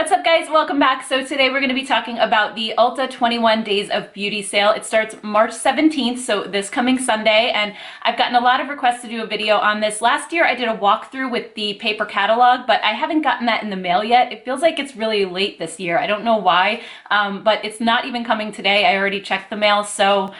What's up, guys? Welcome back. So today we're going to be talking about the Ulta 21 Days of Beauty sale. It starts March 17th, so this coming Sunday, and I've gotten a lot of requests to do a video on this. Last year I did a walkthrough with the paper catalog, but I haven't gotten that in the mail yet. It feels like it's really late this year. I don't know why, but it's not even coming today. I already checked the mail, so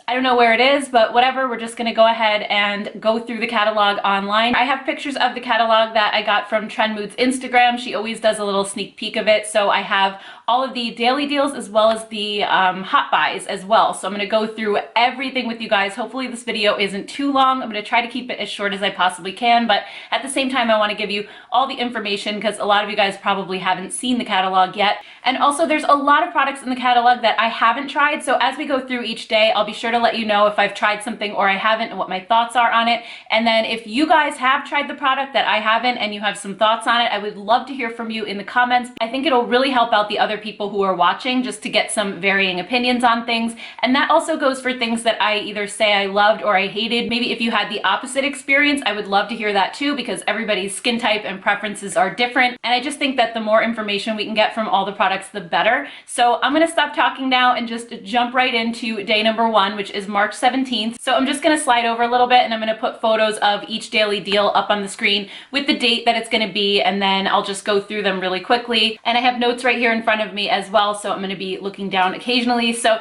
I don't know where it is, but whatever, we're just gonna go ahead and go through the catalog online. I have pictures of the catalog that I got from Trend Mood's Instagram. She always does a little sneak peek of it, so I have all of the daily deals as well as the hot buys as well. So I'm gonna go through everything with you guys. Hopefully this video isn't too long. I'm gonna try to keep it as short as I possibly can, but at the same time I wanna give you all the information because a lot of you guys probably haven't seen the catalog yet. And also there's a lot of products in the catalog that I haven't tried, so as we go through each day, I'll be sure to let you know if I've tried something or I haven't and what my thoughts are on it. And then if you guys have tried the product that I haven't and you have some thoughts on it, I would love to hear from you in the comments. I think it'll really help out the other people who are watching just to get some varying opinions on things. And that also goes for things that I either say I loved or I hated. Maybe if you had the opposite experience, I would love to hear that too, because everybody's skin type and preferences are different. And I just think that the more information we can get from all the products, the better. So I'm gonna stop talking now and just jump right into day number one, which is March 17th. So I'm just gonna slide over a little bit and I'm gonna put photos of each daily deal up on the screen with the date that it's gonna be, and then I'll just go through them really quickly. And I have notes right here in front of me as well, so I'm gonna be looking down occasionally. So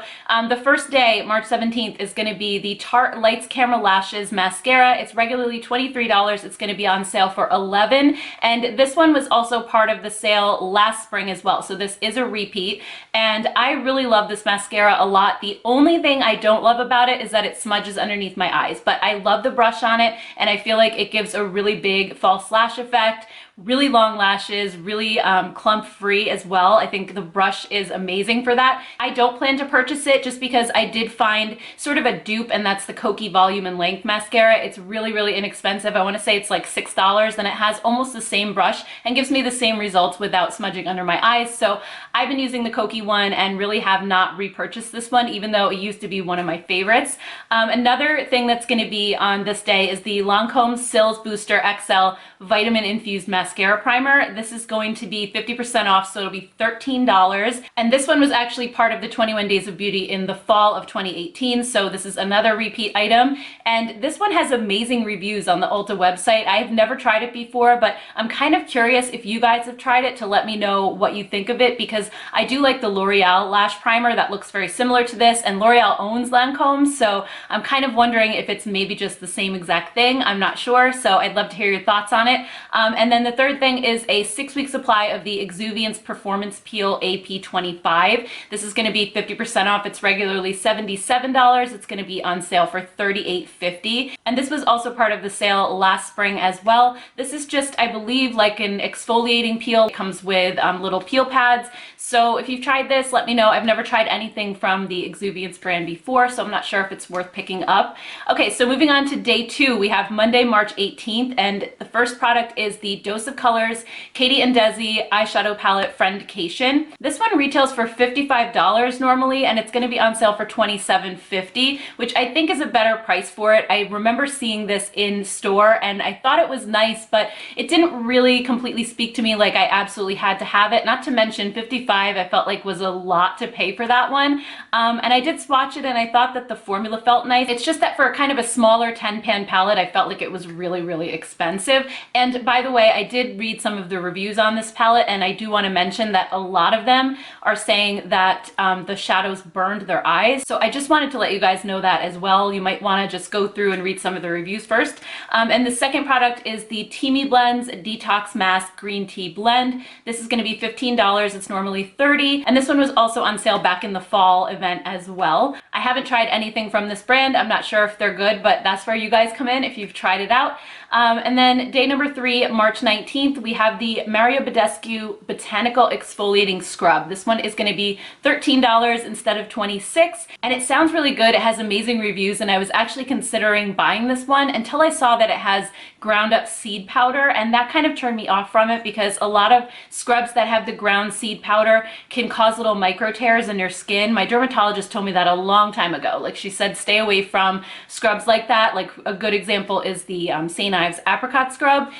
the first day, March 17th, is gonna be the Tarte Lights Camera Lashes Mascara. It's regularly $23. It's gonna be on sale for $11. And this one was also part of the sale last spring as well. So this is a repeat. And I really love this mascara a lot. The only thing I don't love about it is that it smudges underneath my eyes, but I love the brush on it and I feel like it gives a really big false lash effect, really long lashes, really clump free as well. I think the brush is amazing for that. I don't plan to purchase it just because I did find sort of a dupe, and that's the Kokie Volume and Length Mascara. It's really, really inexpensive. I want to say it's like $6, and it has almost the same brush and gives me the same results without smudging under my eyes. So I've been using the Kokie one and really have not repurchased this one, even though it used to be one of my favorites. Another thing that's going to be on this day is the Lancome Cils Booster XL Vitamin Infused Mascara Primer. This is going to be 50% off, so it'll be $13. And this one was actually part of the 21 Days of Beauty in the fall of 2018, so this is another repeat item. And this one has amazing reviews on the Ulta website. I've never tried it before, but I'm kind of curious if you guys have tried it to let me know what you think of it, because I do like the L'Oreal Lash Primer that looks very similar to this, and L'Oreal owns Lancome, so I'm kind of wondering if it's maybe just the same exact thing. I'm not sure, so I'd love to hear your thoughts on it. And then the third thing is a 6-week supply of the Exuviance Performance Peel AP25. This is going to be 50% off. It's regularly $77. It's going to be on sale for $38.50. And this was also part of the sale last spring as well. This is just, I believe, like an exfoliating peel. It comes with little peel pads. So if you've tried this, let me know. I've never tried anything from the Exuviance brand before, so I'm not sure if it's worth picking up. Okay, so moving on to day two, we have Monday, March 18th, and the first product is the Dose of Colors Katie and Desi Eyeshadow Palette Friendcation. This one retails for $55 normally, and it's going to be on sale for $27.50, which I think is a better price for it. I remember seeing this in store and I thought it was nice, but it didn't really completely speak to me like I absolutely had to have it. Not to mention $55 I felt like was a lot to pay for that one. And I did swatch it and I thought that the formula felt nice. It's just that for kind of a smaller 10-pan palette, I felt like it was really, really expensive. And by the way, I did read some of the reviews on this palette, and I do want to mention that a lot of them are saying that the shadows burned their eyes. So I just wanted to let you guys know that as well. You might want to just go through and read some of the reviews first. And the second product is the Teamy Blends Detox Mask Green Tea Blend. This is going to be $15. It's normally $30. And this one was also on sale back in the fall event as well. I haven't tried anything from this brand. I'm not sure if they're good, but that's where you guys come in if you've tried it out. And then day number three, March 19th, we have the Mario Badescu Botanical Exfoliating Scrub. This one is going to be $13 instead of $26. And it sounds really good. It has amazing reviews, and I was actually considering buying this one until I saw that it has ground up seed powder, and that kind of turned me off from it because a lot of scrubs that have the ground seed powder can cause little micro tears in your skin. My dermatologist told me that a long long time ago. Like she said, stay away from scrubs like that. Like a good example is the St. Ives apricot scrub,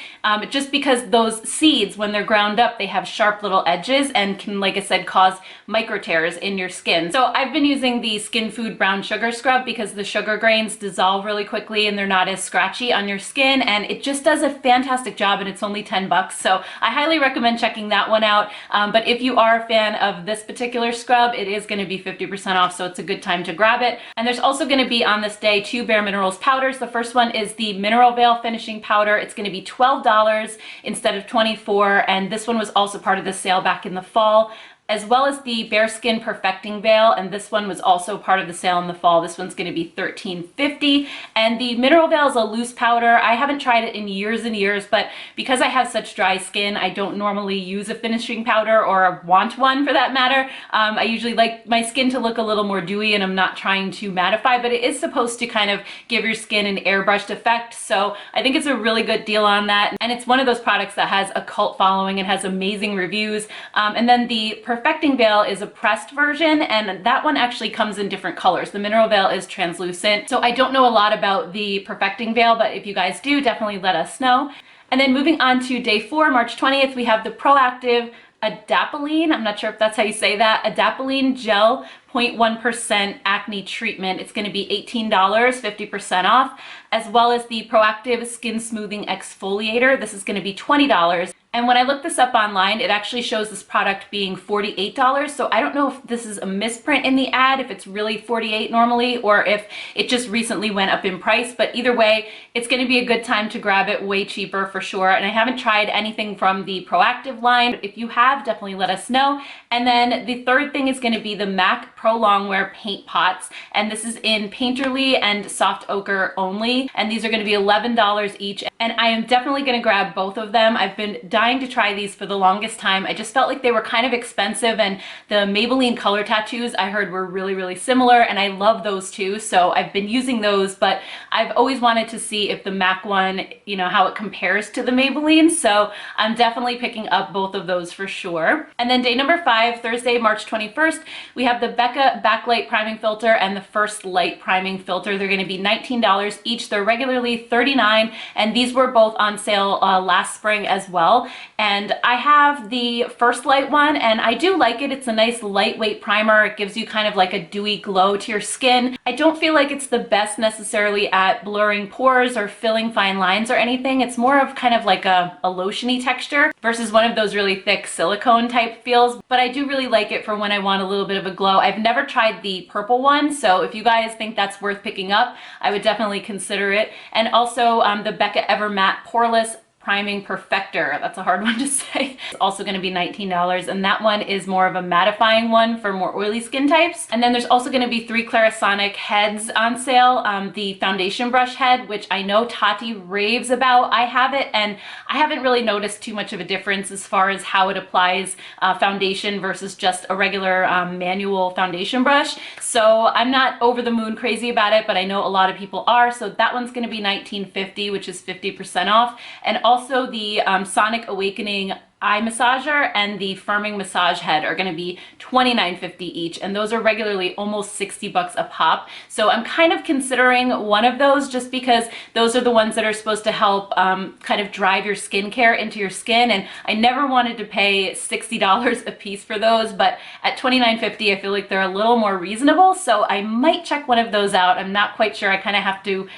just because those seeds, when they're ground up, they have sharp little edges and can, like I said, cause micro tears in your skin. So I've been using the Skin Food Brown Sugar Scrub because the sugar grains dissolve really quickly and they're not as scratchy on your skin, and it just does a fantastic job, and it's only 10 bucks. So I highly recommend checking that one out. But if you are a fan of this particular scrub, it is going to be 50% off, so it's a good time to grab it. And there's also going to be on this day 2 Bare Minerals powders. The first one is the Mineral Veil Finishing Powder. It's going to be $12 instead of $24, and this one was also part of the sale back in the fall, as well as the Bare Skin Perfecting Veil, and this one was also part of the sale in the fall. This one's going to be $13.50, and the Mineral Veil is a loose powder. I haven't tried it in years and years, but because I have such dry skin, I don't normally use a finishing powder, or want one for that matter. I usually like my skin to look a little more dewy, and I'm not trying to mattify, but it is supposed to kind of give your skin an airbrushed effect, so I think it's a really good deal on that, and it's one of those products that has a cult following and has amazing reviews. And then the Perfecting Veil is a pressed version, and that one actually comes in different colors. The Mineral Veil is translucent, so I don't know a lot about the Perfecting Veil, but if you guys do, definitely let us know. And then moving on to day 4, March 20th, we have the Proactive Adapalene, I'm not sure if that's how you say that, Adapalene Gel 0.1% Acne Treatment. It's going to be $18, 50% off, as well as the Proactive Skin Smoothing Exfoliator. This is going to be $20. And when I looked this up online, it actually shows this product being $48. So I don't know if this is a misprint in the ad, if it's really $48 normally, or if it just recently went up in price. But either way, it's going to be a good time to grab it, way cheaper for sure. And I haven't tried anything from the Proactive line. If you have, definitely let us know. And then the third thing is going to be the MAC Pro Longwear Paint Pots. And this is in Painterly and Soft Ochre only. And these are going to be $11 each. And I am definitely going to grab both of them. I've been dying to try these for the longest time. I just felt like they were kind of expensive, and the Maybelline color tattoos I heard were really, really similar, and I love those too. So I've been using those, but I've always wanted to see if the MAC one, you know, how it compares to the Maybelline. So I'm definitely picking up both of those for sure. And then day number 5, Thursday, March 21st, we have the Becca Backlight Priming Filter and the First Light Priming Filter. They're going to be $19 each. They're regularly $39, and these were both on sale last spring as well. And I have the First Light one, and I do like it. It's a nice lightweight primer. It gives you kind of like a dewy glow to your skin. I don't feel like it's the best necessarily at blurring pores or filling fine lines or anything. It's more of kind of like a lotiony texture versus one of those really thick silicone type feels. But I do really like it for when I want a little bit of a glow. I've never tried the purple one, so if you guys think that's worth picking up, I would definitely consider it. And also the Becca Ever Matte Poreless Priming Perfector. That's a hard one to say. It's also going to be $19, and that one is more of a mattifying one for more oily skin types. And then there's also going to be 3 Clarisonic heads on sale. The foundation brush head, which I know Tati raves about. I have it, and I haven't really noticed too much of a difference as far as how it applies foundation versus just a regular manual foundation brush. So I'm not over the moon crazy about it, but I know a lot of people are. So that one's going to be $19.50, which is 50% off. And also the Sonic Awakening eye massager and the firming massage head are going to be $29.50 each, and those are regularly almost 60 bucks a pop. So I'm kind of considering one of those, just because those are the ones that are supposed to help kind of drive your skincare into your skin, and I never wanted to pay $60 a piece for those, but at $29.50 I feel like they're a little more reasonable, so I might check one of those out. I'm not quite sure. I kind of have to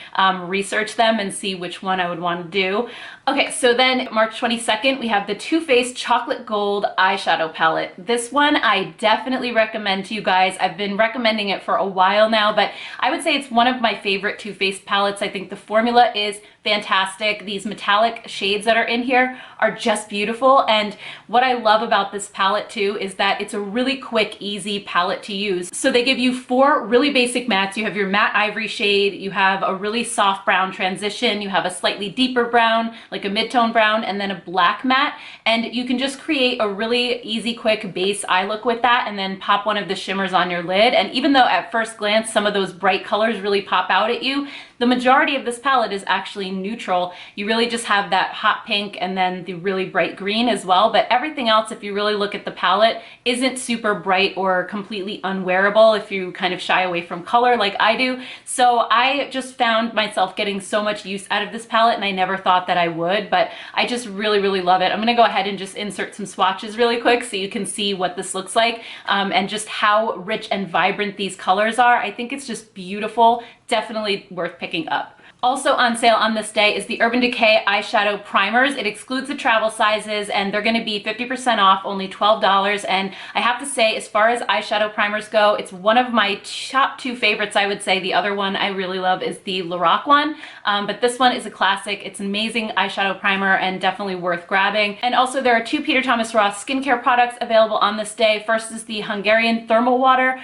research them and see which one I would want to do. Okay, so then March 22nd, we have the Too Faced Chocolate Gold Eyeshadow Palette. This one I definitely recommend to you guys. I've been recommending it for a while now, but I would say it's one of my favorite Too Faced palettes. I think the formula is fantastic. These metallic shades that are in here are just beautiful, and what I love about this palette too is that it's a really quick, easy palette to use. So they give you 4 really basic mattes. You have your matte ivory shade, you have a really soft brown transition, you have a slightly deeper brown, like a mid-tone brown, and then a black matte, and you can just create a really easy, quick base eye look with that, and then pop one of the shimmers on your lid. And even though at first glance some of those bright colors really pop out at you, the majority of this palette is actually being neutral, you really just have that hot pink and then the really bright green as well. But everything else, if you really look at the palette, isn't super bright or completely unwearable if you kind of shy away from color like I do. So I just found myself getting so much use out of this palette, and I never thought that I would, but I just really, really love it. I'm gonna go ahead and just insert some swatches really quick so you can see what this looks like, and just how rich and vibrant these colors are. I think it's just beautiful, definitely worth picking up. Also on sale on this day is the Urban Decay eyeshadow primers. It excludes the travel sizes, and they're going to be 50% off, only $12. And I have to say, as far as eyeshadow primers go, it's one of my top two favorites, I would say. The other one I really love is the Lorac one, but this one is a classic. It's an amazing eyeshadow primer and definitely worth grabbing. And also there are two Peter Thomas Roth skincare products available on this day. First is the Hungarian Thermal Water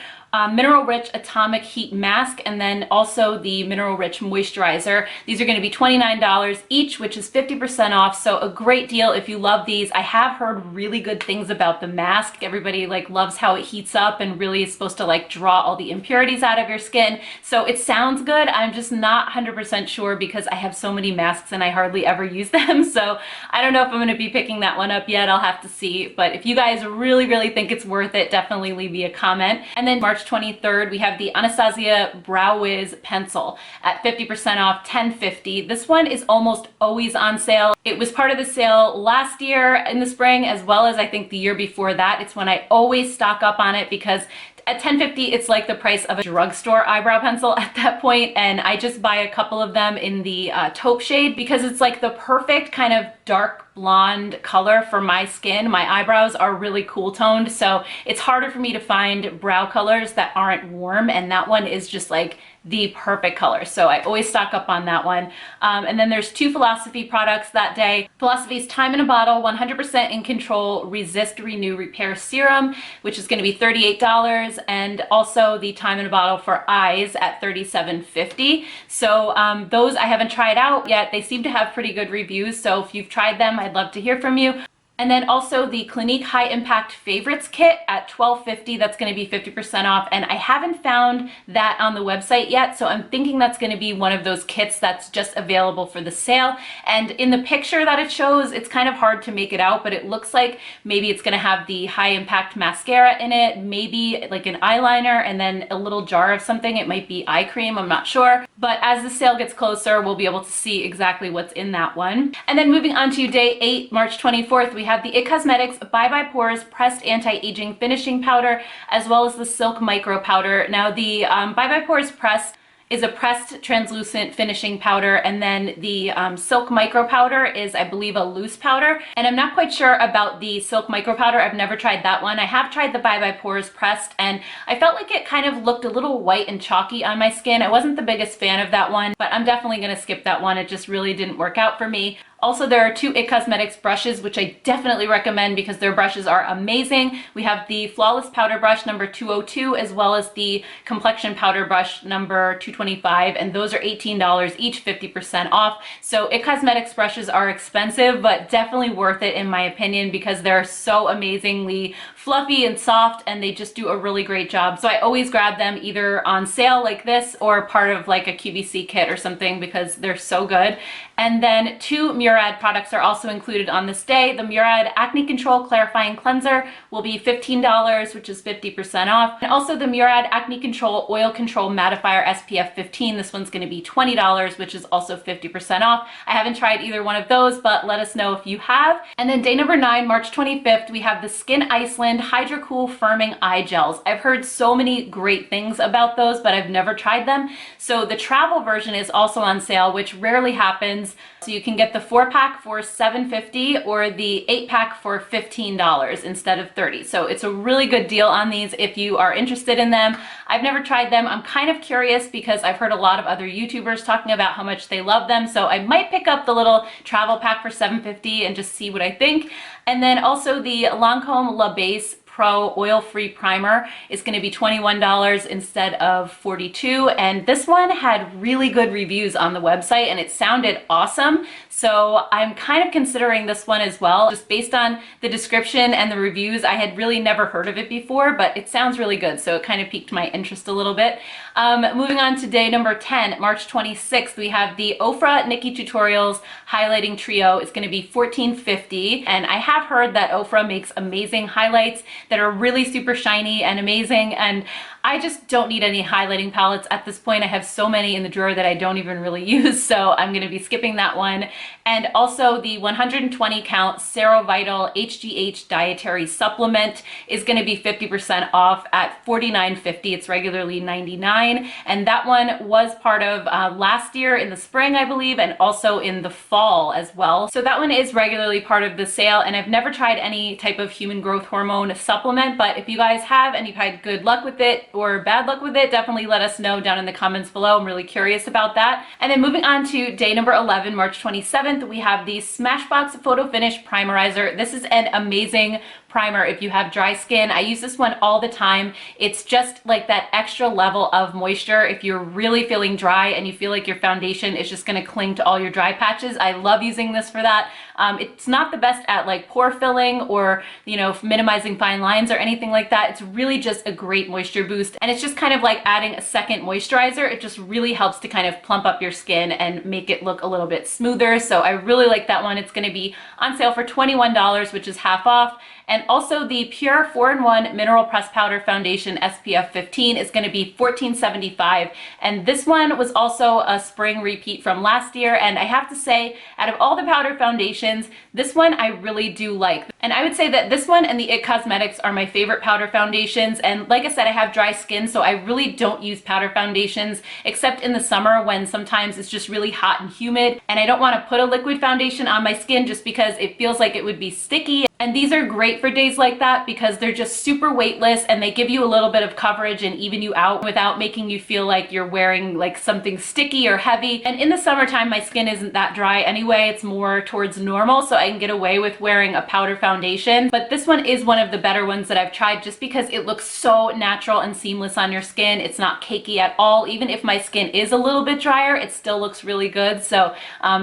Mineral Rich Atomic Heat Mask, and then also the Mineral Rich Moisturizer. These are going to be $29 each, which is 50% off, so a great deal if you love these. I have heard really good things about the mask. Everybody like loves how it heats up and really is supposed to like draw all the impurities out of your skin. So it sounds good. I'm just not 100% sure because I have so many masks and I hardly ever use them. So I don't know if I'm going to be picking that one up yet. I'll have to see. But if you guys really, really think it's worth it, definitely leave me a comment. And then March 23rd, we have the Anastasia Brow Wiz Pencil at 50% off, $10.50. This one is almost always on sale. It was part of the sale last year in the spring, as well as I think the year before that. It's when I always stock up on it because at $10.50, it's like the price of a drugstore eyebrow pencil at that point, and I just buy a couple of them in the taupe shade because it's like the perfect kind of dark blonde color for my skin. My eyebrows are really cool toned, so it's harder for me to find brow colors that aren't warm, and that one is just like the perfect color. So I always stock up on that one. And then there's two Philosophy products that day. Philosophy's Time in a Bottle 100% in Control Resist Renew Repair Serum, which is going to be $38, and also the Time in a Bottle for Eyes at $37.50. So those I haven't tried out yet. They seem to have pretty good reviews, so if you've tried them, I'd love to hear from you. And then also the Clinique High Impact Favorites Kit at $12.50. That's going to be 50% off. And I haven't found that on the website yet, so I'm thinking that's going to be one of those kits that's just available for the sale. And in the picture that it shows, it's kind of hard to make it out, but it looks like maybe it's going to have the High Impact Mascara in it, maybe like an eyeliner, and then a little jar of something. It might be eye cream, I'm not sure. But as the sale gets closer, we'll be able to see exactly what's in that one. And then moving on to day 8, March 24th, we have the IT Cosmetics Bye Bye Pores Pressed Anti-Aging Finishing Powder, as well as the Silk Micro Powder. Now the Bye Bye Pores Pressed is a pressed translucent finishing powder, and then the Silk Micro Powder is, I believe, a loose powder. And I'm not quite sure about the Silk Micro Powder. I've never tried that one. I have tried the Bye Bye Pores Pressed, and I felt like it kind of looked a little white and chalky on my skin. I wasn't the biggest fan of that one, but I'm definitely going to skip that one. It just really didn't work out for me. Also, there are two IT Cosmetics brushes, which I definitely recommend because their brushes are amazing. We have the Flawless Powder Brush number 202, as well as the Complexion Powder Brush number 225, and those are $18 each, 50% off. So IT Cosmetics brushes are expensive, but definitely worth it in my opinion because they're so amazingly fluffy and soft, and they just do a really great job. So I always grab them either on sale like this or part of like a QVC kit or something because they're so good. And then two Murad products are also included on this day. The Murad Acne Control Clarifying Cleanser will be $15, which is 50% off. And also the Murad Acne Control Oil Control Mattifier SPF 15. This one's going to be $20, which is also 50% off. I haven't tried either one of those, but let us know if you have. And then day number 9, March 25th, we have the Skin Iceland Hydra Cool Firming Eye Gels. I've heard so many great things about those, but I've never tried them. So the travel version is also on sale, which rarely happens. So you can get the 4-pack for $7.50 or the 8-pack for $15 instead of $30. So it's a really good deal on these if you are interested in them. I've never tried them. I'm kind of curious because I've heard a lot of other YouTubers talking about how much they love them. So I might pick up the little travel pack for $7.50 and just see what I think. And then also the Lancome La Base Pro Oil-Free Primer is going to be $21 instead of $42. And this one had really good reviews on the website and it sounded awesome. So I'm kind of considering this one as well. Just based on the description and the reviews, I had really never heard of it before, but it sounds really good. So it kind of piqued my interest a little bit. Moving on to day number 10, March 26th, we have the Ofra Nikki Tutorials Highlighting Trio. It's going to be $14.50. And I have heard that Ofra makes amazing highlights that are really super shiny and amazing. And I just don't need any highlighting palettes at this point. I have so many in the drawer that I don't even really use, so I'm going to be skipping that one. And also the 120 count Serovital HGH Dietary Supplement is going to be 50% off at $49.50. It's regularly $99. And that one was part of last year in the spring, I believe, and also in the fall as well. So that one is regularly part of the sale, and I've never tried any type of human growth hormone supplement, but if you guys have and you've had good luck with it or bad luck with it, definitely let us know down in the comments below. I'm really curious about that. And then moving on to day number 11, March 27th, we have the Smashbox Photo Finish Primerizer. This is an amazing primer if you have dry skin. I use this one all the time. It's just like that extra level of moisture if you're really feeling dry and you feel like your foundation is just going to cling to all your dry patches. I love using this for that. It's not the best at like pore filling or, you know, minimizing fine lines or anything like that. It's really just a great moisture boost, and it's just kind of like adding a second moisturizer. It just really helps to kind of plump up your skin and make it look a little bit smoother. So I really like that one. It's going to be on sale for $21, which is half off. And also the Pure 4-in-1 Mineral Press Powder Foundation SPF 15 is going to be $14.75. And this one was also a spring repeat from last year. And I have to say, out of all the powder foundations, this one I really do like. And I would say that this one and the IT Cosmetics are my favorite powder foundations. And like I said, I have dry skin, so I really don't use powder foundations except in the summer when sometimes it's just really hot and humid. And I don't want to put a liquid foundation on my skin just because it feels like it would be sticky. And these are great for days like that because they're just super weightless and they give you a little bit of coverage and even you out without making you feel like you're wearing like something sticky or heavy. And in the summertime, my skin isn't that dry anyway. It's more towards normal, so I can get away with wearing a powder foundation. But this one is one of the better ones that I've tried just because it looks so natural and seamless on your skin. It's not cakey at all. Even if my skin is a little bit drier, it still looks really good. So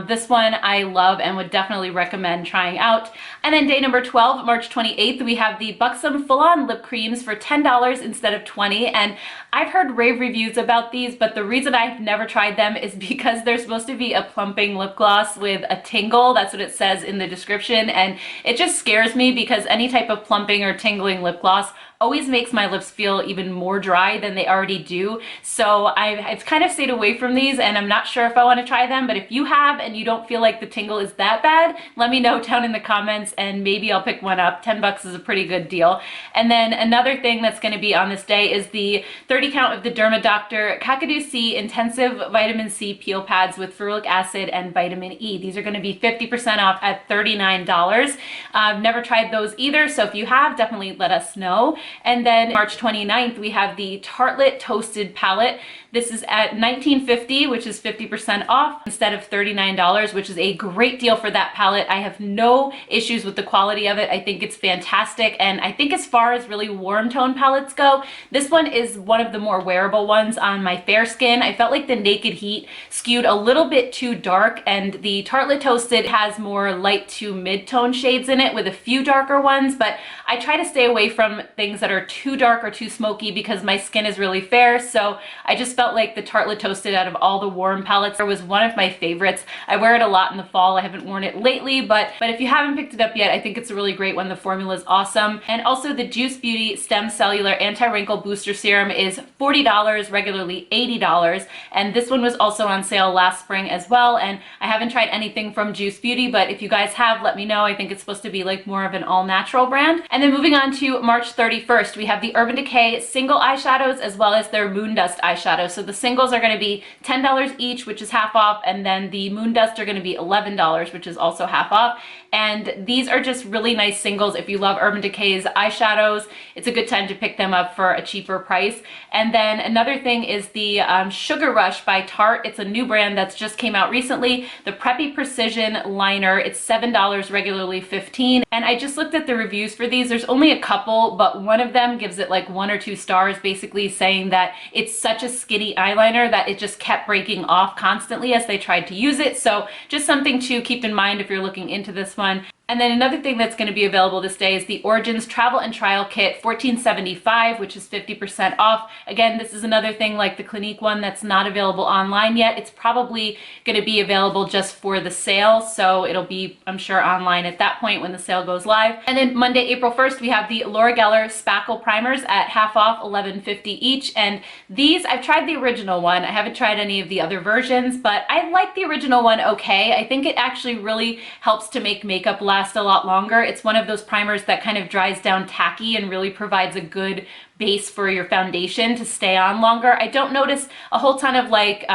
this one I love and would definitely recommend trying out. And then day number 12, March 28th, we have the Buxom Full-On Lip Creams for $10 instead of $20. And I've heard rave reviews about these, but the reason I've never tried them is because they're supposed to be a plumping lip gloss with a tingle. That's what it says in the description. And it just scares me because any type of plumping or tingling lip gloss always makes my lips feel even more dry than they already do. So I've kind of stayed away from these and I'm not sure if I want to try them, but if you have and you don't feel like the tingle is that bad, let me know down in the comments and maybe I'll pick one up. 10 bucks is a pretty good deal. And then another thing that's going to be on this day is the 30 count of the Derma Doctor Kakadu C Intensive Vitamin C Peel Pads with ferulic acid and vitamin E. These are going to be 50% off at $39. I've never tried those either, so if you have, definitely let us know. And then March 29th, we have the Tartelette Toasted Palette. This is at $19.50, which is 50% off instead of $39, which is a great deal for that palette. I have no issues with the quality of it. I think it's fantastic. And I think as far as really warm tone palettes go, this one is one of the more wearable ones on my fair skin. I felt like the Naked Heat skewed a little bit too dark, and the Tartelette Toasted has more light to mid-tone shades in it with a few darker ones, but I try to stay away from things that are too dark or too smoky because my skin is really fair. So I just felt like the Tartelette Toasted out of all the warm palettes was one of my favorites. I wear it a lot in the fall. I haven't worn it lately, but if you haven't picked it up yet, I think it's a really great one. The formula is awesome. And also the Juice Beauty Stem Cellular Anti-Wrinkle Booster Serum is $40, regularly $80. And this one was also on sale last spring as well. And I haven't tried anything from Juice Beauty, but if you guys have, let me know. I think it's supposed to be like more of an all-natural brand. And then moving on to March 31st, we have the Urban Decay single eyeshadows as well as their Moon Dust eyeshadow So the singles are going to be $10 each, which is half off, and then the Moon Dust are going to be $11, which is also half off. And these are just really nice singles. If you love Urban Decay's eyeshadows, it's a good time to pick them up for a cheaper price. And then another thing is the Sugar Rush by Tarte. It's a new brand that's just came out recently. The Preppy Precision Liner, it's $7, regularly $15. And I just looked at the reviews for these. There's only a couple, but one of them gives it like 1 or 2 stars, basically saying that it's such a skinny eyeliner that it just kept breaking off constantly as they tried to use it. So just something to keep in mind if you're looking into this one. And then another thing that's going to be available this day is the Origins Travel and Trial Kit, $14.75, which is 50% off. Again, this is another thing like the Clinique one that's not available online yet. It's probably going to be available just for the sale, so it'll be, I'm sure, online at that point when the sale goes live. And then Monday, April 1st, we have the Laura Geller Spackle Primers at half off, $11.50 each. And these, I've tried the original one. I haven't tried any of the other versions, but I like the original one okay. I think it actually really helps to make makeup last a lot longer. It's one of those primers that kind of dries down tacky and really provides a good base for your foundation to stay on longer. I don't notice a whole ton of like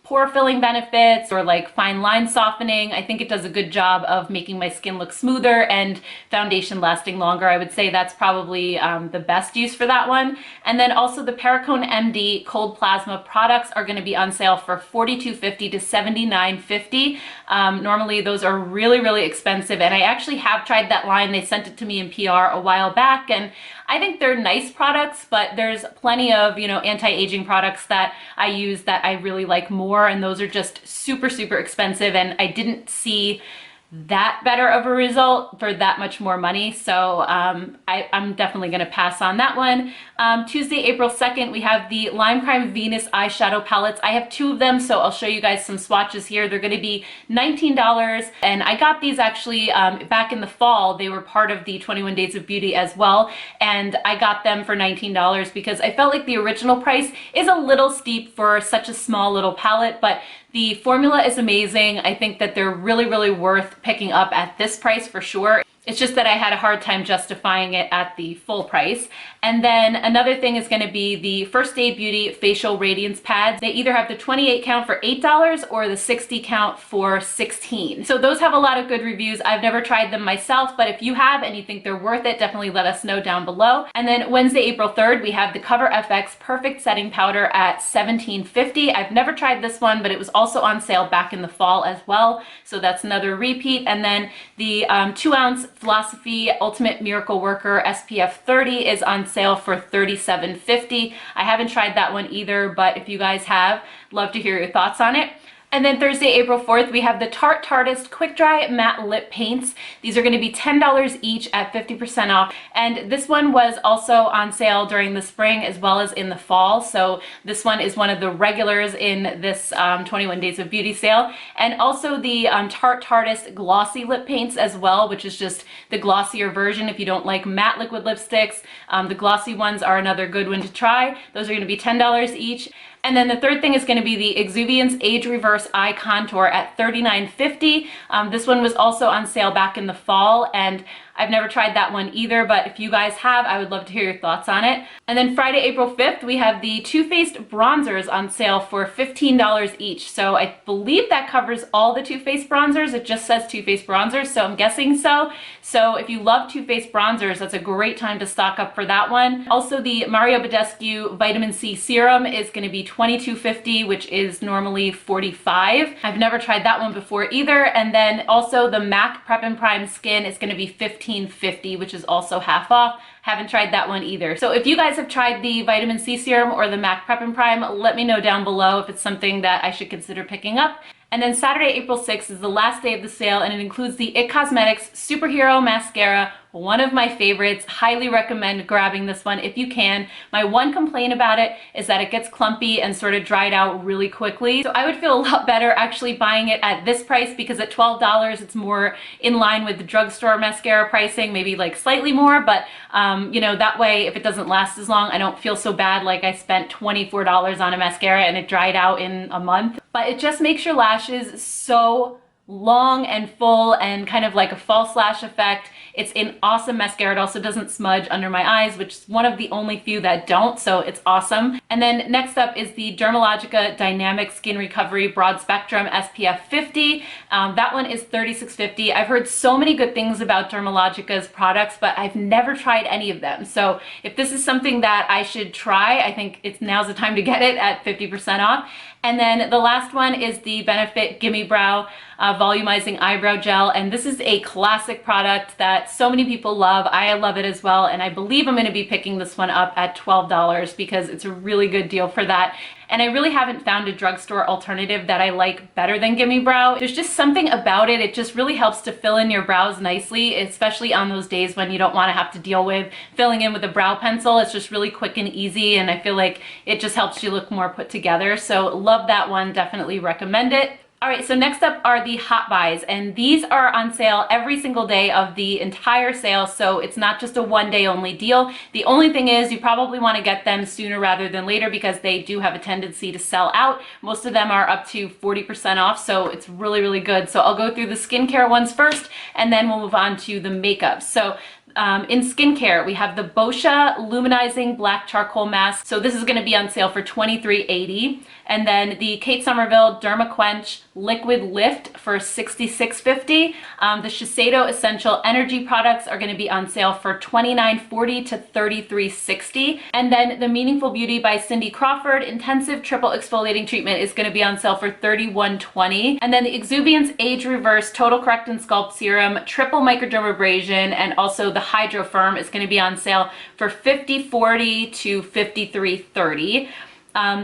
pore filling benefits or like fine line softening. I think it does a good job of making my skin look smoother and foundation lasting longer. I would say that's probably the best use for that one. And then also the Perricone MD Cold Plasma products are going to be on sale for $42.50 to $79.50. Normally those are really, really expensive, and I actually have tried that line. They sent it to me in PR a while back, and I think they're nice products, but there's plenty of, you know, anti-aging products that I use that I really like more, and those are just super, super expensive, and I didn't see that better of a result for that much more money. So I'm definitely going to pass on that one. Tuesday, April 2nd, we have the Lime Crime Venus eyeshadow palettes. I have 2 of them, so I'll show you guys some swatches here. They're going to be $19, and I got these actually back in the fall. They were part of the 21 Days of Beauty as well, and I got them for $19 because I felt like the original price is a little steep for such a small little palette, but the formula is amazing. I think that they're really, really worth picking up at this price for sure. It's just that I had a hard time justifying it at the full price. And then another thing is going to be the First Aid Beauty Facial Radiance Pads. They either have the 28 count for $8 or the 60 count for $16. So those have a lot of good reviews. I've never tried them myself, but if you have and you think they're worth it, definitely let us know down below. And then Wednesday, April 3rd, we have the Cover FX Perfect Setting Powder at $17.50. I've never tried this one, but it was also on sale back in the fall as well. So that's another repeat. And then the 2-ounce Philosophy Ultimate Miracle Worker SPF 30 is on sale for $37.50. I haven't tried that one either, but if you guys have, love to hear your thoughts on it. And then Thursday, April 4th, we have the Tarte Tartist Quick Dry Matte Lip Paints. These are going to be $10 each at 50% off. And this one was also on sale during the spring as well as in the fall. So this one is one of the regulars in this 21 Days of Beauty sale. And also the Tarte Tartist Glossy Lip Paints as well, which is just the glossier version. If you don't like matte liquid lipsticks, the glossy ones are another good one to try. Those are going to be $10 each. And then the third thing is going to be the Exuviance Age Reverse Eye Contour at $39.50. This one was also on sale back in the fall, and I've never tried that one either, but if you guys have, I would love to hear your thoughts on it. And then Friday, April 5th, we have the Too Faced bronzers on sale for $15 each. So I believe that covers all the Too Faced bronzers. It just says Too Faced bronzers, so I'm guessing so. So if you love Too Faced bronzers, that's a great time to stock up for that one. Also, the Mario Badescu Vitamin C Serum is going to be $22.50, which is normally $45. I've never tried that one before either. And then also the MAC Prep and Prime Skin is going to be $15.50, which is also half off. Haven't tried that one either. So if you guys have tried the vitamin C serum or the MAC Prep and Prime, let me know down below if it's something that I should consider picking up. And then Saturday, April 6th is the last day of the sale, and it includes the IT Cosmetics Superhero Mascara, one of my favorites. Highly recommend grabbing this one if you can. My one complaint about it is that it gets clumpy and sort of dried out really quickly. So I would feel a lot better actually buying it at this price, because at $12 it's more in line with the drugstore mascara pricing, maybe like slightly more, but you know, that way if it doesn't last as long, I don't feel so bad like I spent $24 on a mascara and it dried out in a month. But it just makes your lashes so long and full and kind of like a false lash effect. It's an awesome mascara. It also doesn't smudge under my eyes, which is one of the only few that don't, so it's awesome. And then next up is the Dermalogica Dynamic Skin Recovery Broad Spectrum SPF 50. That one is $36.50. I've heard so many good things about Dermalogica's products, but I've never tried any of them. So if this is something that I should try, I think now's the time to get it at 50% off. And then the last one is the Benefit Gimme Brow Volumizing Eyebrow Gel. And this is a classic product that so many people love. I love it as well. And I believe I'm going to be picking this one up at $12 because it's a really good deal for that. And I really haven't found a drugstore alternative that I like better than Gimme Brow. There's just something about it. It just really helps to fill in your brows nicely, especially on those days when you don't want to have to deal with filling in with a brow pencil. It's just really quick and easy, and I feel like it just helps you look more put together. So love that one, definitely recommend it. All right, so next up are the hot buys, and these are on sale every single day of the entire sale, so it's not just a one-day only deal. The only thing is you probably want to get them sooner rather than later because they do have a tendency to sell out. Most of them are up to 40% off, so it's really, really good. So I'll go through the skincare ones first, and then we'll move on to the makeup. So in skincare, we have the Boscia Luminizing Black Charcoal Mask. So this is going to be on sale for $23.80. And then the Kate Somerville Derma Quench Liquid Lift for $66.50. The Shiseido Essential Energy products are going to be on sale for $29.40 to $33.60. And then the Meaningful Beauty by Cindy Crawford Intensive Triple Exfoliating Treatment is going to be on sale for $31.20. And then the Exuviance Age Reverse Total Correct and Sculpt Serum Triple Microdermabrasion and also the Hydro Firm is going to be on sale for $50.40 to $53.30.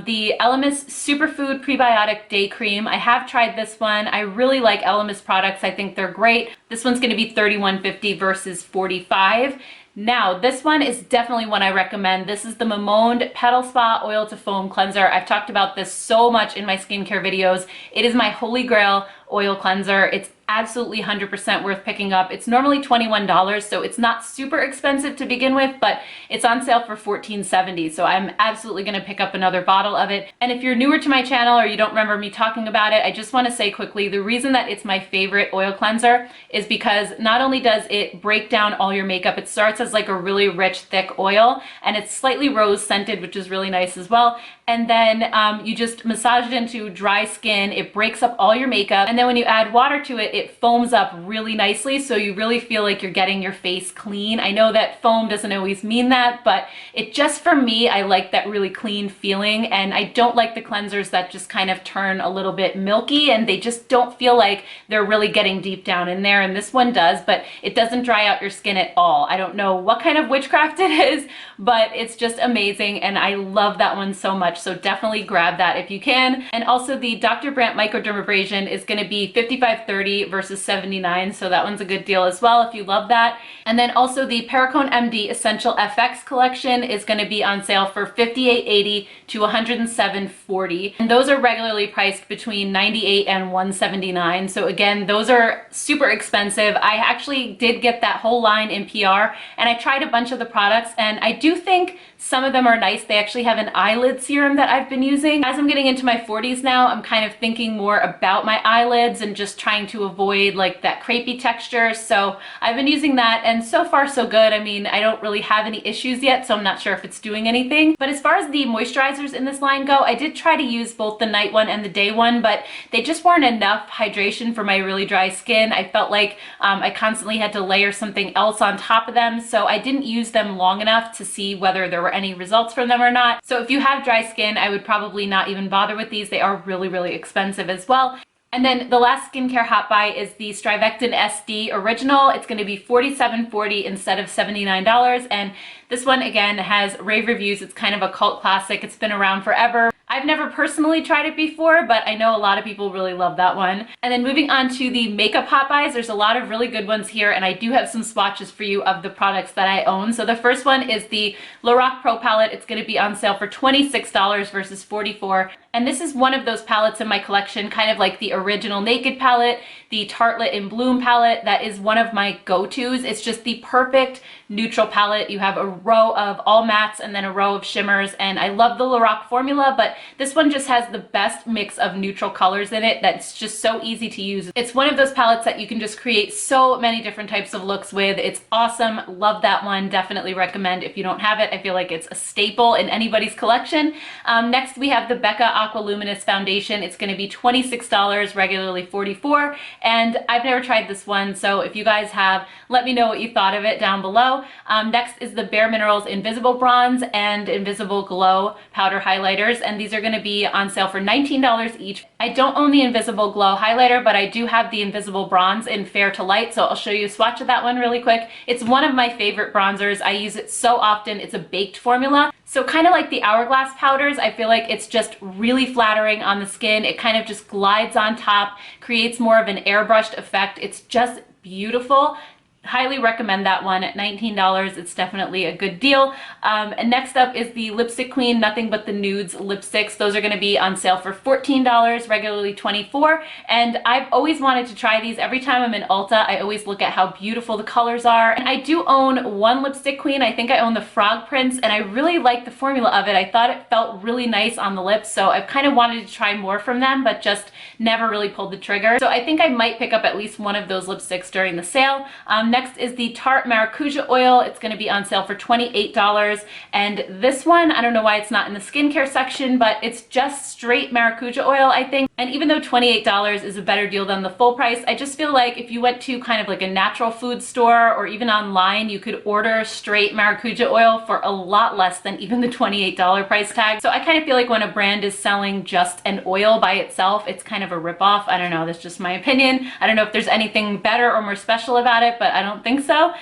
The Elemis Superfood Prebiotic Day Cream. I have tried this one. I really like Elemis products. I think they're great. This one's going to be $31.50 versus $45. Now, this one is definitely one I recommend. This is the Mamonde Petal Spa Oil to Foam Cleanser. I've talked about this so much in my skincare videos. It is my holy grail oil cleanser. It's absolutely 100% worth picking up. It's normally $21, so it's not super expensive to begin with, but it's on sale for $14.70. So I'm absolutely going to pick up another bottle of it. And if you're newer to my channel or you don't remember me talking about it, I just want to say quickly, the reason that it's my favorite oil cleanser is because not only does it break down all your makeup, it starts as like a really rich, thick oil, and it's slightly rose scented, which is really nice as well. And then you just massage it into dry skin. It breaks up all your makeup. And then when you add water to it, it foams up really nicely. So you really feel like you're getting your face clean. I know that foam doesn't always mean that, but it just, for me, I like that really clean feeling. And I don't like the cleansers that just kind of turn a little bit milky and they just don't feel like they're really getting deep down in there. And this one does, but it doesn't dry out your skin at all. I don't know what kind of witchcraft it is, but it's just amazing. And I love that one so much. So definitely grab that if you can. And also the Dr. Brandt Microdermabrasion is going to be $55.30 versus $79. So that one's a good deal as well if you love that. And then also the Perricone MD Essential FX collection is going to be on sale for $58.80 to $107.40. And those are regularly priced between $98 and $179. So again, those are super expensive. I actually did get that whole line in PR and I tried a bunch of the products and I do think some of them are nice. They actually have an eyelid serum that I've been using. As I'm getting into my 40s now, I'm kind of thinking more about my eyelids and just trying to avoid like that crepey texture. So I've been using that and so far so good. I mean, I don't really have any issues yet, so I'm not sure if it's doing anything. But as far as the moisturizers in this line go, I did try to use both the night one and the day one, but they just weren't enough hydration for my really dry skin. I felt like I constantly had to layer something else on top of them, so I didn't use them long enough to see whether there were any results from them or not. So if you have dry skin, I would probably not even bother with these. They are really, really expensive as well. And then the last skincare hot buy is the Strivectin SD Original. It's going to be $47.40 instead of $79. And this one, again, has rave reviews. It's kind of a cult classic. It's been around forever. I've never personally tried it before, but I know a lot of people really love that one. And then moving on to the makeup hot buys, there's a lot of really good ones here, and I do have some swatches for you of the products that I own. So the first one is the Lorac Pro palette. It's going to be on sale for $26 versus $44. And this is one of those palettes in my collection, kind of like the original Naked palette, the Tartelette in Bloom palette. That is one of my go-tos. It's just the perfect neutral palette. You have a row of all mattes and then a row of shimmers, and I love the Lorac formula, but This one just has the best mix of neutral colors in it that's just so easy to use. It's one of those palettes that you can just create so many different types of looks with. It's awesome. Love that one. Definitely recommend if you don't have it. I feel like it's a staple in anybody's collection. Next, we have the Becca Aqua Luminous Foundation. It's going to be $26, regularly $44, and I've never tried this one, so if you guys have, let me know what you thought of it down below. Next is the Bare Minerals Invisible Bronze and Invisible Glow Powder Highlighters, and these are going to be on sale for $19 each. I don't own the Invisible Glow highlighter, but I do have the Invisible Bronze in Fair to Light, so I'll show you a swatch of that one really quick. It's one of my favorite bronzers. I use it so often. It's a baked formula. So kind of like the Hourglass powders, I feel like it's just really flattering on the skin. It kind of just glides on top, creates more of an airbrushed effect. It's just beautiful. Highly recommend that one at $19. It's definitely a good deal. And next up is the Lipstick Queen Nothing But the Nudes lipsticks. Those are going to be on sale for $14, regularly $24. And I've always wanted to try these. Every time I'm in Ulta, I always look at how beautiful the colors are. And I do own one Lipstick Queen. I think I own the Frog Prince, and I really like the formula of it. I thought it felt really nice on the lips, so I've kind of wanted to try more from them, but just never really pulled the trigger. So I think I might pick up at least one of those lipsticks during the sale. Next is the Tarte Maracuja Oil. It's going to be on sale for $28. And this one, I don't know why it's not in the skincare section, but it's just straight Maracuja oil, I think. And even though $28 is a better deal than the full price, I just feel like if you went to kind of like a natural food store or even online, you could order straight Maracuja oil for a lot less than even the $28 price tag. So I kind of feel like when a brand is selling just an oil by itself, it's kind of a ripoff. I don't know, that's just my opinion. I don't know if there's anything better or more special about it, but I don't think so.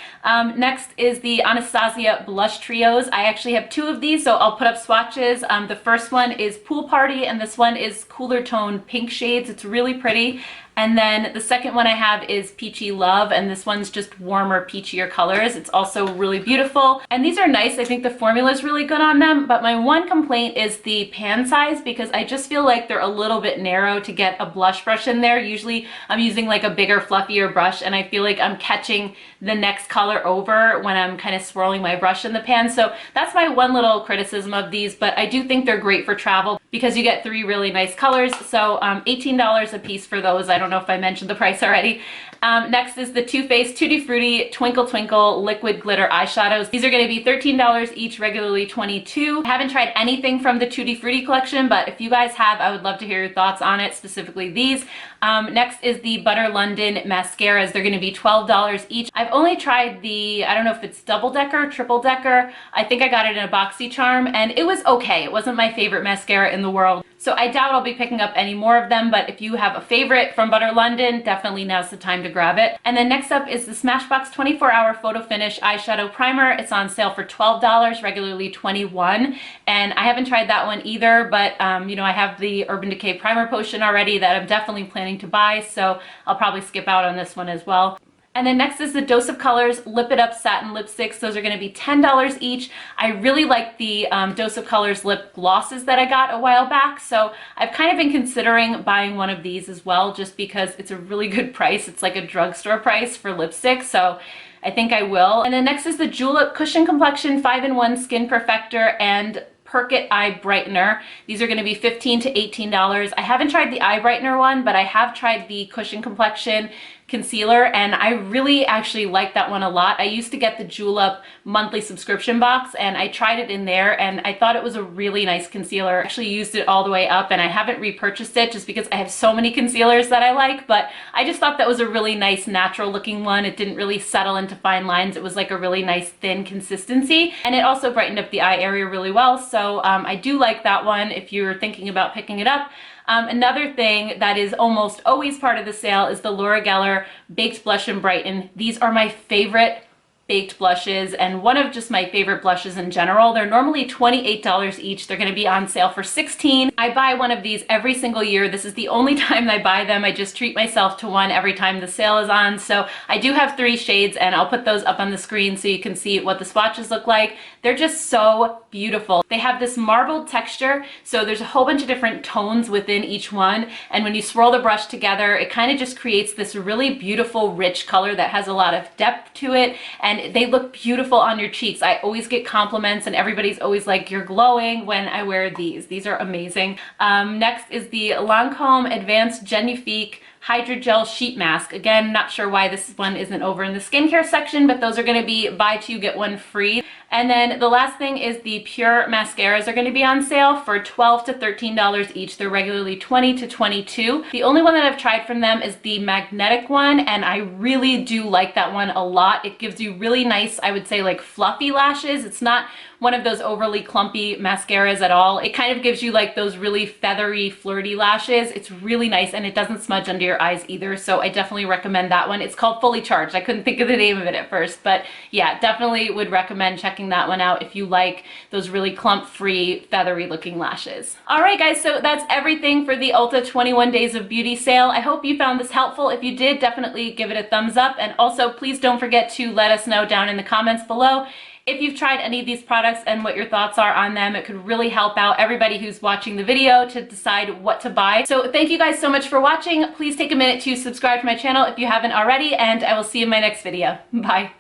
Next is the Anastasia Blush Trios. I actually have two of these, so I'll put up swatches. The first one is Pool Party, and this one is cooler tone pink shades. It's really pretty. And then the second one I have is Peachy Love, and this one's just warmer, peachier colors. It's also really beautiful. And these are nice. I think the formula is really good on them, but my one complaint is the pan size, because I just feel like they're a little bit narrow to get a blush brush in there. Usually I'm using like a bigger, fluffier brush, and I feel like I'm catching the next color over when I'm kind of swirling my brush in the pan. So that's my one little criticism of these, but I do think they're great for travel because you get three really nice colors. So $18 a piece for those. I don't know if I mentioned the price already. Next is the Too Faced Tutti Frutti Twinkle Twinkle Liquid Glitter Eyeshadows. These are going to be $13 each, regularly $22. I haven't tried anything from the Tutti Frutti collection, but if you guys have, I would love to hear your thoughts on it, specifically these. Next is the Butter London Mascaras. They're going to be $12 each. I've only tried the, I don't know if it's double decker, triple decker. I think I got it in a BoxyCharm, and it was okay. It wasn't my favorite mascara in the world. So I doubt I'll be picking up any more of them, but if you have a favorite from Butter London, definitely now's the time to grab it. And then next up is the Smashbox 24-Hour Photo Finish Eyeshadow Primer. It's on sale for $12, regularly $21. And I haven't tried that one either, but you know, I have the Urban Decay Primer Potion already that I'm definitely planning to buy, so I'll probably skip out on this one as well. And then next is the Dose of Colors Lip It Up Satin Lipsticks. Those are going to be $10 each. I really like the Dose of Colors lip glosses that I got a while back, so I've kind of been considering buying one of these as well, just because it's a really good price. It's like a drugstore price for lipstick, so I think I will. And then next is the Julep Cushion Complexion 5-in-1 Skin Perfector and Perkit Eye Brightener. These are going to be $15 to $18. I haven't tried the eye brightener one, but I have tried the Cushion Complexion concealer, and I really actually like that one a lot. I used to get the Julep monthly subscription box, and I tried it in there, and I thought it was a really nice concealer. I actually used it all the way up, and I haven't repurchased it just because I have so many concealers that I like, but I just thought that was a really nice natural looking one. It didn't really settle into fine lines. It was like a really nice thin consistency, and it also brightened up the eye area really well, so I do like that one if you're thinking about picking it up. Another thing that is almost always part of the sale is the Laura Geller Baked Blush and Brighten. These are my favorite baked blushes and one of just my favorite blushes in general. They're normally $28 each. They're going to be on sale for $16. I buy one of these every single year. This is the only time I buy them. I just treat myself to one every time the sale is on. So I do have 3 shades, and I'll put those up on the screen so you can see what the swatches look like. They're just so beautiful. They have this marbled texture, so there's a whole bunch of different tones within each one, and when you swirl the brush together, it kind of just creates this really beautiful, rich color that has a lot of depth to it, and and they look beautiful on your cheeks. I always get compliments and everybody's always like, you're glowing when I wear these. These are amazing. Next is the Lancome Advanced Genifique Hydrogel Sheet Mask. Again, not sure why this one isn't over in the skincare section, but those are going to be buy two, get one free. And then the last thing is the Pure mascaras are going to be on sale for $12 to $13 each. They're regularly $20 to $22. The only one that I've tried from them is the magnetic one, and I really do like that one a lot. It gives you really nice, I would say, like fluffy lashes. It's not one of those overly clumpy mascaras at all. It kind of gives you like those really feathery, flirty lashes. It's really nice, and it doesn't smudge under your eyes either, so I definitely recommend that one. It's called Fully Charged. I couldn't think of the name of it at first, but yeah, definitely would recommend checking that one out if you like those really clump-free, feathery looking lashes. All right, guys, so that's everything for the Ulta 21 Days of Beauty sale. I hope you found this helpful. If you did, definitely give it a thumbs up, and also please don't forget to let us know down in the comments below if you've tried any of these products and what your thoughts are on them. It could really help out everybody who's watching the video to decide what to buy. So thank you guys so much for watching. Please take a minute to subscribe to my channel if you haven't already, and I will see you in my next video. Bye.